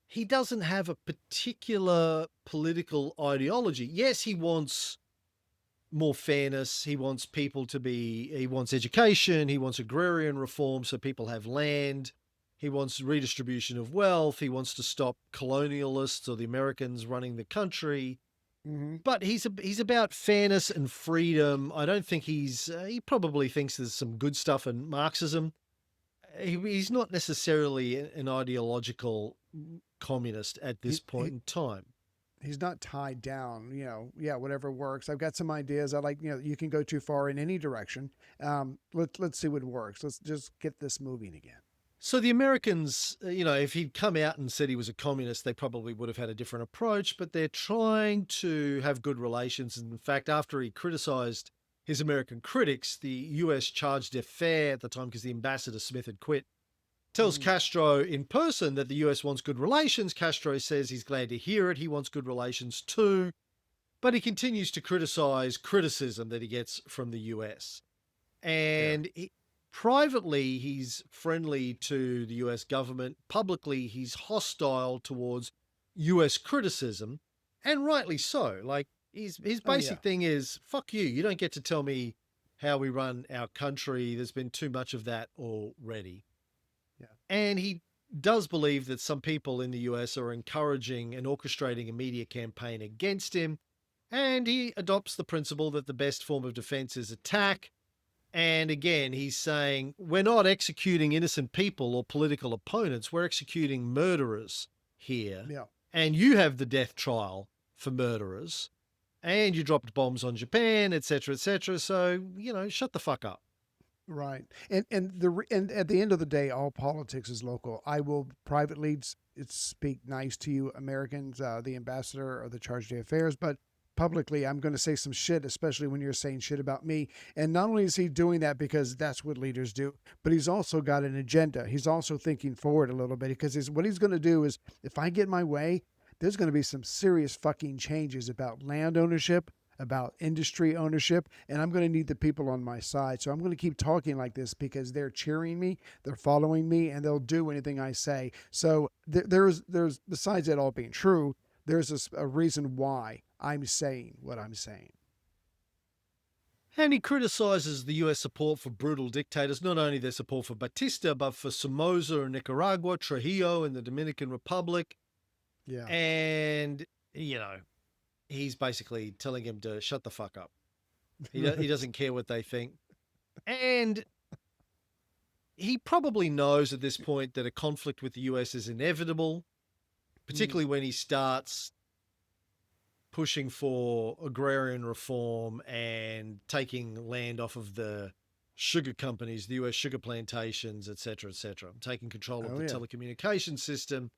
He doesn't have a particular political ideology. Yes, he wants more fairness. He wants he wants education. He wants agrarian reform so people have land. He wants redistribution of wealth. He wants to stop colonialists or the Americans running the country. Hmm. But he's about fairness and freedom. I don't think he probably thinks there's some good stuff in Marxism. He's not necessarily an ideological communist at this He, point he in time. he's not tied down. Yeah, whatever works. I've got some ideas. I like. You can go too far in any direction. Let's see what works. Let's just get this moving again. So the Americans, if he'd come out and said he was a communist, they probably would have had a different approach, but they're trying to have good relations. And in fact, after he criticized his American critics, the US charged d'affaires at the time because the ambassador Smith had quit. Tells Mm. Castro in person that the US wants good relations. Castro says he's glad to hear it. He wants good relations too. But he continues to criticize criticism that he gets from the US. Fair. And privately, he's friendly to the US government. Publicly, he's hostile towards US criticism, and rightly so. Like, his Oh, yeah. basic thing is fuck you. You don't get to tell me how we run our country. There's been too much of that already. Yeah. And he does believe that some people in the US are encouraging and orchestrating a media campaign against him. And he adopts the principle that the best form of defense is attack. And again, he's saying we're not executing innocent people or political opponents, we're executing murderers here. Yeah. And you have the death trial for murderers. And you dropped bombs on Japan, etc., etc. So, shut the fuck up. Right. And at the end of the day, all politics is local. I will privately speak nice to you Americans, the ambassador or the charge d'affaires, but publicly I'm going to say some shit, especially when you're saying shit about me. And not only is he doing that because that's what leaders do, but he's also got an agenda. He's also thinking forward a little bit because what he's going to do is if I get my way, there's going to be some serious fucking changes about land ownership, about industry ownership, and I'm going to need the people on my side. So I'm going to keep talking like this because they're cheering me, they're following me, and they'll do anything I say. So there's besides it all being true, there's a reason why I'm saying what I'm saying. And he criticizes the US support for brutal dictators, not only their support for Batista, but for Somoza in Nicaragua, Trujillo in the Dominican Republic. Yeah. And, he's basically telling him to shut the fuck up. He doesn't care what they think. And he probably knows at this point that a conflict with the US is inevitable, particularly when he starts pushing for agrarian reform and taking land off of the sugar companies, the US sugar plantations, etc., etc., taking control of the telecommunications system.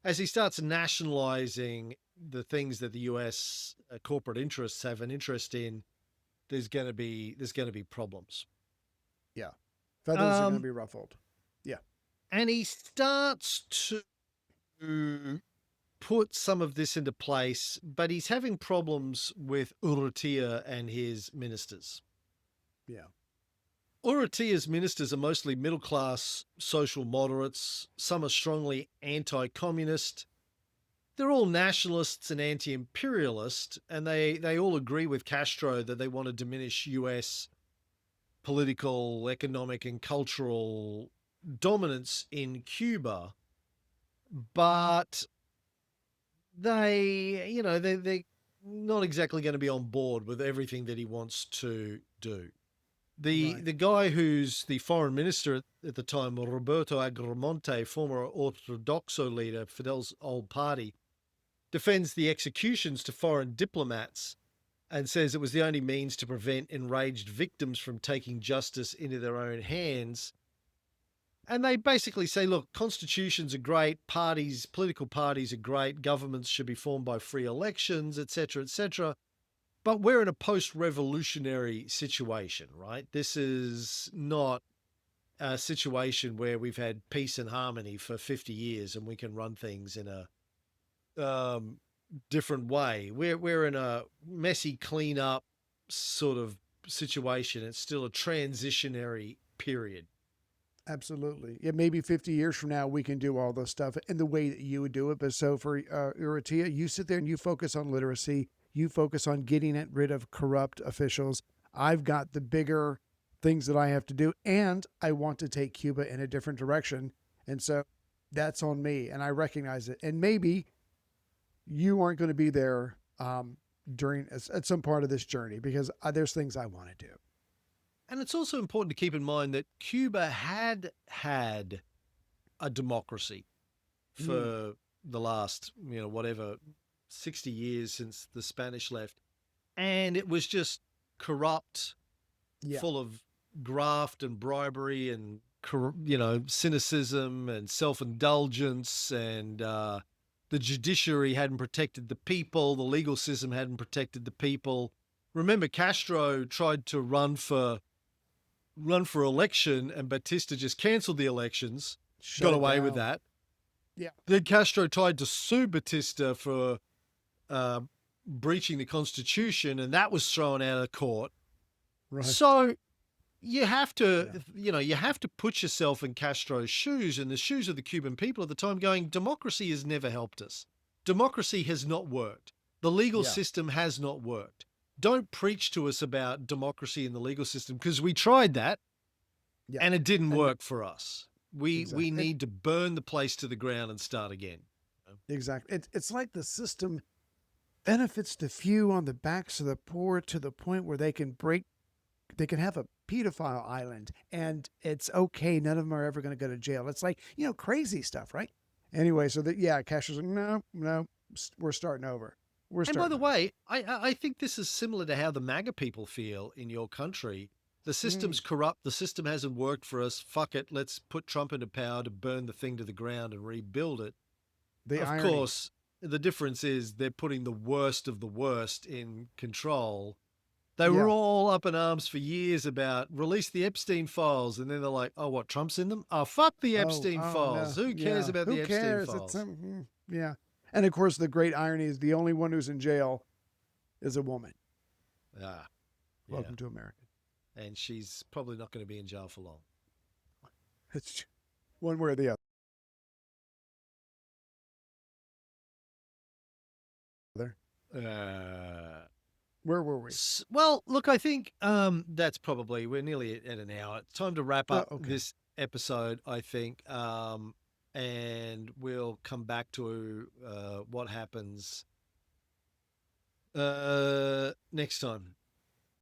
As he starts nationalizing the things that the US corporate interests have an interest in, there's going to be problems. Yeah. Feathers are going to be ruffled. Yeah. And he starts to put some of this into place, but he's having problems with Urrutia and his ministers. Yeah. Urrutia's ministers are mostly middle-class social moderates. Some are strongly anti-communist. They're all nationalists and anti-imperialist, and they all agree with Castro that they want to diminish US political, economic, and cultural dominance in Cuba. But they're not exactly going to be on board with everything that he wants to do. Right. The guy who's the foreign minister at the time, Roberto Agramonte, former Ortodoxo leader, Fidel's old party, defends the executions to foreign diplomats and says it was the only means to prevent enraged victims from taking justice into their own hands. And they basically say, look, constitutions are great, political parties are great, governments should be formed by free elections, etc., etc. But we're in a post-revolutionary situation, right? This is not a situation where we've had peace and harmony for 50 years and we can run things in a different way. We're in a messy cleanup sort of situation. It's still a transitionary period. Absolutely. Yeah, maybe 50 years from now, we can do all this stuff in the way that you would do it. But so for Uratia, you sit there and you focus on literacy. You focus on getting rid of corrupt officials. I've got the bigger things that I have to do, and I want to take Cuba in a different direction. And so that's on me, and I recognize it. And maybe you aren't going to be there during at some part of this journey because there's things I want to do. And it's also important to keep in mind that Cuba had a democracy for the last, whatever, 60 years since the Spanish left. And it was just corrupt, full of graft and bribery and, cynicism and self-indulgence. And the judiciary hadn't protected the people. The legal system hadn't protected the people. Remember, Castro tried to run for election and Batista just cancelled the elections, got away with that. Yeah. Then Castro tried to sue Batista for breaching the Constitution, and that was thrown out of court. Right. So you have to, you have to put yourself in Castro's shoes and the shoes of the Cuban people at the time going, democracy has never helped us. Democracy has not worked. The legal system has not worked. Don't preach to us about democracy in the legal system because we tried that and it didn't work for us. We need to burn the place to the ground and start again. Exactly. It's like the system benefits the few on the backs of the poor to the point where they can have a pedophile island and it's okay. None of them are ever going to go to jail. It's like, crazy stuff, right? Anyway, so Castro's like, no, we're starting over. And by the way, I think this is similar to how the MAGA people feel in your country. The system's corrupt. The system hasn't worked for us. Fuck it. Let's put Trump into power to burn the thing to the ground and rebuild it. Of course, the difference is they're putting the worst of the worst in control. They were all up in arms for years about release the Epstein files. And then they're like, oh, what, Trump's in them? Oh, fuck the Epstein files. No. Who cares about the Epstein files? And of course, the great irony is the only one who's in jail is a woman. Welcome to America. And she's probably not going to be in jail for long. It's one way or the other. Where were we? Well, look, I think that's probably, we're nearly at an hour. It's time to wrap up this episode, I think. And we'll come back to what happens next time.